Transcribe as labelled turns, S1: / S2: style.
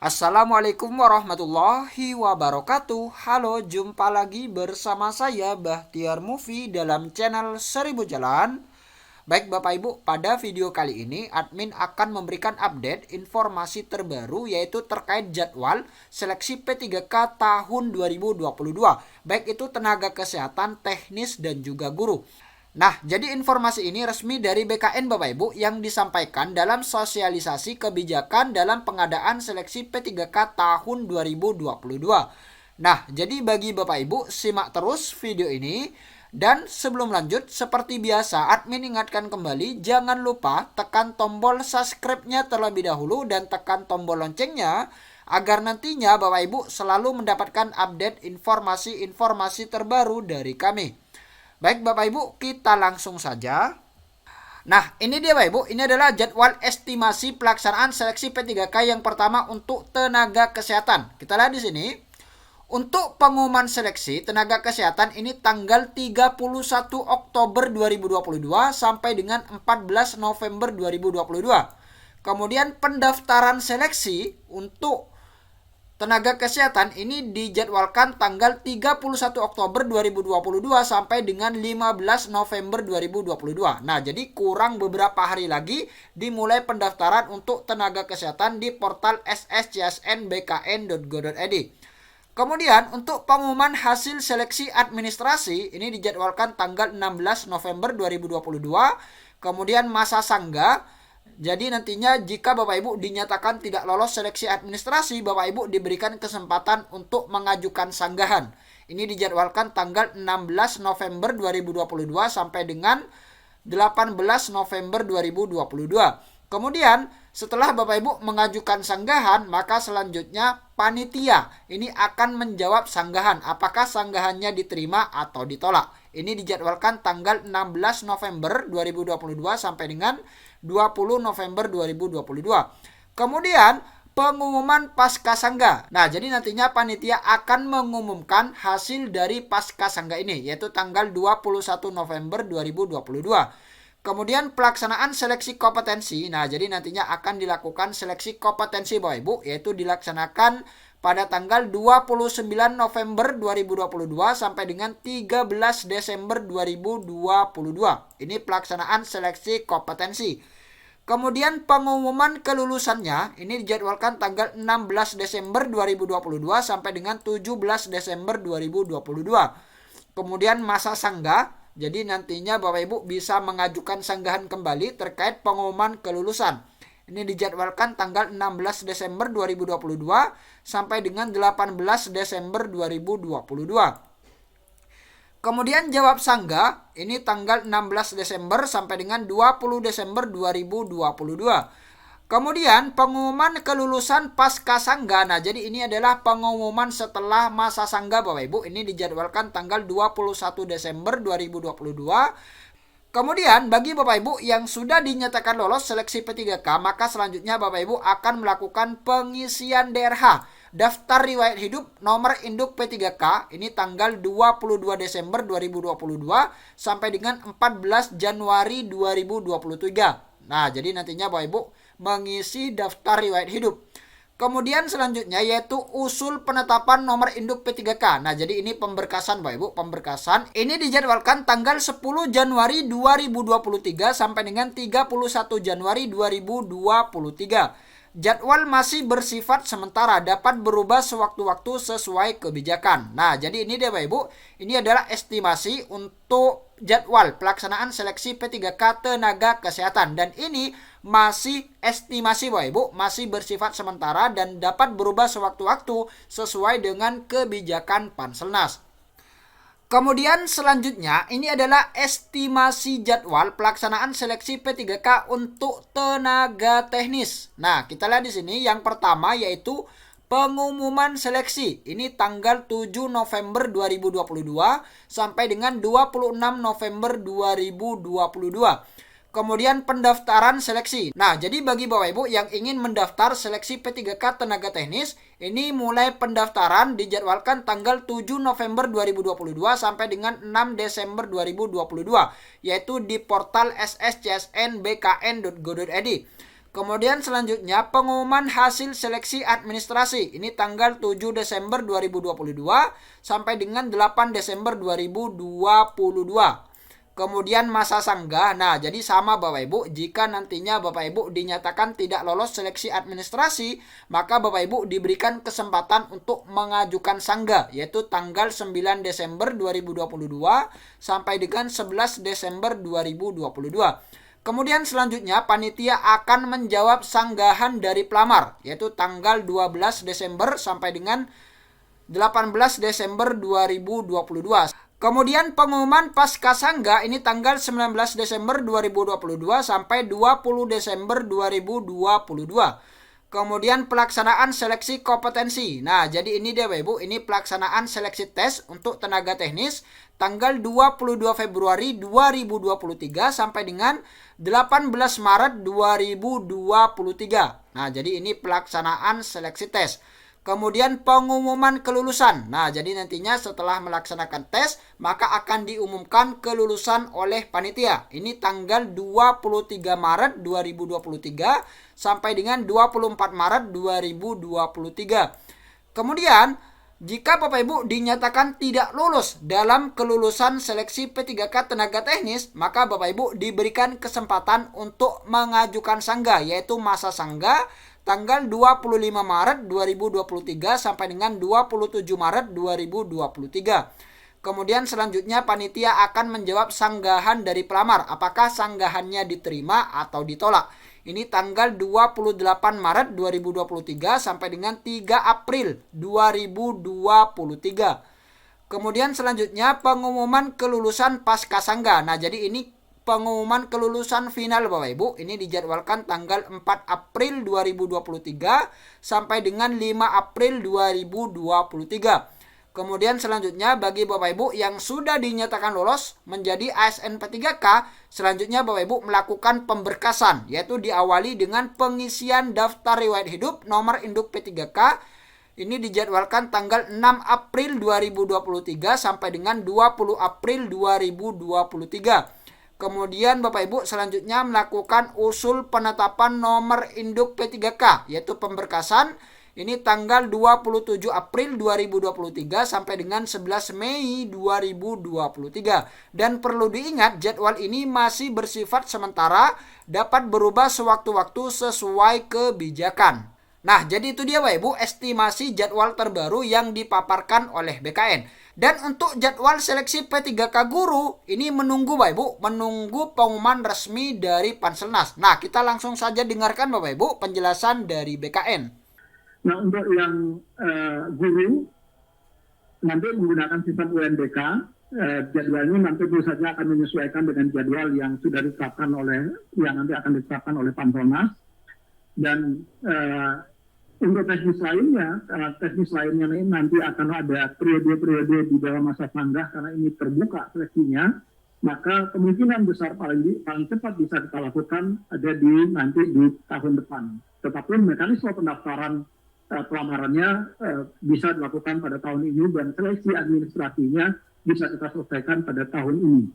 S1: Assalamualaikum warahmatullahi wabarakatuh. Halo, jumpa lagi bersama saya Bahtiar Mufi dalam channel 1000 Jalan. Baik Bapak Ibu, pada video kali ini admin akan memberikan update informasi terbaru yaitu terkait jadwal seleksi P3K tahun 2022. Baik itu tenaga kesehatan, teknis dan juga guru. Nah, jadi informasi ini resmi dari BKN Bapak Ibu yang disampaikan dalam sosialisasi kebijakan dalam pengadaan seleksi P3K tahun 2022. Nah, jadi bagi Bapak Ibu, simak terus video ini. Dan sebelum lanjut, seperti biasa, admin ingatkan kembali, jangan lupa tekan tombol subscribe-nya terlebih dahulu dan tekan tombol loncengnya, agar nantinya Bapak Ibu selalu mendapatkan update informasi-informasi terbaru dari kami. Baik Bapak Ibu, kita langsung saja. Nah, ini dia Bapak Ibu, ini adalah jadwal estimasi pelaksanaan seleksi P3K yang pertama untuk tenaga kesehatan. Kita lihat di sini. Untuk pengumuman seleksi tenaga kesehatan ini tanggal 31 Oktober 2022 sampai dengan 14 November 2022. Kemudian pendaftaran seleksi untuk tenaga kesehatan ini dijadwalkan tanggal 31 Oktober 2022 sampai dengan 15 November 2022. Nah, jadi kurang beberapa hari lagi dimulai pendaftaran untuk tenaga kesehatan di portal sscsnbkn.go.id. Kemudian untuk pengumuman hasil seleksi administrasi ini dijadwalkan tanggal 16 November 2022. Kemudian masa sanggah. Jadi nantinya jika Bapak Ibu dinyatakan tidak lolos seleksi administrasi, Bapak Ibu diberikan kesempatan untuk mengajukan sanggahan. Ini dijadwalkan tanggal 16 November 2022 sampai dengan 18 November 2022. Kemudian setelah Bapak Ibu mengajukan sanggahan, maka selanjutnya panitia ini akan menjawab sanggahan apakah sanggahannya diterima atau ditolak. Ini dijadwalkan tanggal 16 November 2022 sampai dengan 20 November 2022. Kemudian pengumuman pasca sangga. Nah, jadi nantinya panitia akan mengumumkan hasil dari pasca sangga ini yaitu tanggal 21 November 2022. Kemudian pelaksanaan seleksi kompetensi. Nah, jadi nantinya akan dilakukan seleksi kompetensi Bapak Ibu yaitu dilaksanakan pada tanggal 29 November 2022 sampai dengan 13 Desember 2022. Ini pelaksanaan seleksi kompetensi. Kemudian pengumuman kelulusannya ini dijadwalkan tanggal 16 Desember 2022 sampai dengan 17 Desember 2022. Kemudian masa sanggah. Jadi nantinya Bapak Ibu bisa mengajukan sanggahan kembali terkait pengumuman kelulusan. Ini dijadwalkan tanggal 16 Desember 2022 sampai dengan 18 Desember 2022. Kemudian jawab sanggah ini tanggal 16 Desember sampai dengan 20 Desember 2022. Kemudian pengumuman kelulusan pasca sangga. Nah, jadi ini adalah pengumuman setelah masa sangga Bapak Ibu. Ini dijadwalkan tanggal 21 Desember 2022. Kemudian bagi Bapak Ibu yang sudah dinyatakan lolos seleksi P3K, maka selanjutnya Bapak Ibu akan melakukan pengisian DRH, daftar riwayat hidup nomor induk P3K, ini tanggal 22 Desember 2022 sampai dengan 14 Januari 2023. Nah, jadi nantinya Bapak Ibu mengisi daftar riwayat hidup. Kemudian selanjutnya yaitu usul penetapan nomor induk P3K. Nah, jadi ini pemberkasan Bapak Ibu, pemberkasan. Ini dijadwalkan tanggal 10 Januari 2023 sampai dengan 31 Januari 2023. Jadwal masih bersifat sementara, dapat berubah sewaktu-waktu sesuai kebijakan. Nah, jadi ini dia Bapak Ibu, ini adalah estimasi untuk jadwal pelaksanaan seleksi P3K tenaga kesehatan. Dan ini masih estimasi Bapak Ibu, masih bersifat sementara dan dapat berubah sewaktu-waktu sesuai dengan kebijakan Panselnas. Kemudian selanjutnya ini adalah estimasi jadwal pelaksanaan seleksi P3K untuk tenaga teknis. Nah, kita lihat di sini yang pertama yaitu pengumuman seleksi. Ini tanggal 7 November 2022 sampai dengan 26 November 2022. Kemudian pendaftaran seleksi. Nah, jadi bagi Bapak Ibu yang ingin mendaftar seleksi P3K tenaga teknis, ini mulai pendaftaran dijadwalkan tanggal 7 November 2022 sampai dengan 6 Desember 2022, yaitu di portal sscsnbkn.go.id. Kemudian selanjutnya pengumuman hasil seleksi administrasi. Ini tanggal 7 Desember 2022 sampai dengan 8 Desember 2022. Kemudian masa sanggah. Nah, jadi sama Bapak Ibu, jika nantinya Bapak Ibu dinyatakan tidak lolos seleksi administrasi, maka Bapak Ibu diberikan kesempatan untuk mengajukan sanggah, yaitu tanggal 9 Desember 2022 sampai dengan 11 Desember 2022. Kemudian selanjutnya panitia akan menjawab sanggahan dari pelamar, yaitu tanggal 12 Desember sampai dengan 18 Desember 2022. Kemudian pengumuman pasca sanggah ini tanggal 19 Desember 2022 sampai 20 Desember 2022. Kemudian pelaksanaan seleksi kompetensi. Nah, jadi ini dia Bapak Ibu, ini pelaksanaan seleksi tes untuk tenaga teknis tanggal 22 Februari 2023 sampai dengan 18 Maret 2023. Nah, jadi ini pelaksanaan seleksi tes. Kemudian pengumuman kelulusan. Nah, jadi nantinya setelah melaksanakan tes, maka akan diumumkan kelulusan oleh panitia. Ini tanggal 23 Maret 2023 sampai dengan 24 Maret 2023. Kemudian, jika Bapak Ibu dinyatakan tidak lulus dalam kelulusan seleksi P3K tenaga teknis, maka Bapak Ibu diberikan kesempatan untuk mengajukan sanggah, yaitu masa sanggah tanggal 25 Maret 2023 sampai dengan 27 Maret 2023. Kemudian selanjutnya panitia akan menjawab sanggahan dari pelamar, apakah sanggahannya diterima atau ditolak. Ini tanggal 28 Maret 2023 sampai dengan 3 April 2023. Kemudian selanjutnya pengumuman kelulusan pasca sanggah. Nah, jadi ini pengumuman kelulusan final Bapak Ibu. Ini dijadwalkan tanggal 4 April 2023 sampai dengan 5 April 2023. Kemudian selanjutnya bagi Bapak Ibu yang sudah dinyatakan lolos menjadi ASN P3K, selanjutnya Bapak Ibu melakukan pemberkasan, yaitu diawali dengan pengisian daftar riwayat hidup nomor induk P3K. Ini dijadwalkan tanggal 6 April 2023 sampai dengan 20 April 2023. Kemudian Bapak Ibu selanjutnya melakukan usul penetapan nomor induk P3K, yaitu pemberkasan. Ini tanggal 27 April 2023 sampai dengan 11 Mei 2023. Dan perlu diingat jadwal ini masih bersifat sementara, dapat berubah sewaktu-waktu sesuai kebijakan. Nah, jadi itu dia Bapak Ibu estimasi jadwal terbaru yang dipaparkan oleh BKN. Dan untuk jadwal seleksi P3K guru, ini menunggu Bapak Ibu, menunggu pengumuman resmi dari Panselnas. Nah, kita langsung saja dengarkan Bapak Ibu penjelasan dari BKN.
S2: Nah, untuk yang guru, nanti menggunakan sistem UNBK, jadwalnya nanti tentu saja akan menyesuaikan dengan jadwal yang sudah ditetapkan yang nanti akan ditetapkan oleh Panselnas. Dan untuk teknis lainnya ini nanti akan ada periode-periode di dalam masa sanggah karena ini terbuka seleksinya, maka kemungkinan besar paling cepat bisa kita lakukan ada nanti di tahun depan. Tetapi mekanisme pendaftaran pelamarannya bisa dilakukan pada tahun ini dan seleksi administrasinya bisa kita selesaikan pada tahun ini.